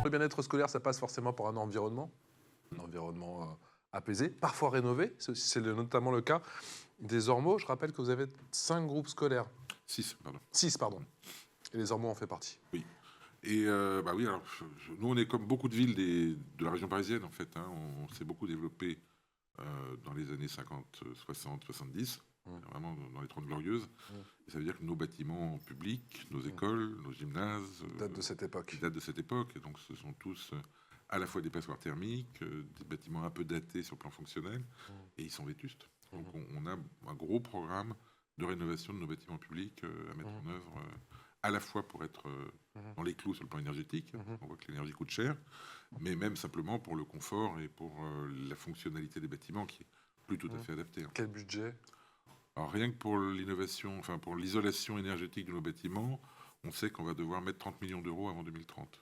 Le bien-être scolaire, ça passe forcément par un environnement apaisé, parfois rénové. C'est notamment le cas des Ormeaux. Je rappelle que vous avez 5 groupes scolaires. 6, pardon. 6, pardon. Et les Ormeaux en fait partie. Oui. Et oui, alors, nous, on est comme beaucoup de villes de la région parisienne, en fait. Hein. On s'est beaucoup développé dans les années 50, 60, 70, vraiment dans les 30 glorieuses. Et ça veut dire que nos bâtiments publics, nos écoles, nos gymnases... datent de cette époque. Datent de cette époque. Et donc, ce sont tous à la fois des passoires thermiques, des bâtiments un peu datés sur le plan fonctionnel, et ils sont vétustes. Donc, on a un gros programme de rénovation de nos bâtiments publics à mettre en œuvre, à la fois pour être dans les clous sur le plan énergétique, on voit que l'énergie coûte cher, mais même simplement pour le confort et pour la fonctionnalité des bâtiments qui est plus tout à fait adaptée. Quel budget? Alors rien que pour l'innovation, enfin pour l'isolation énergétique de nos bâtiments, on sait qu'on va devoir mettre 30 millions d'euros avant 2030.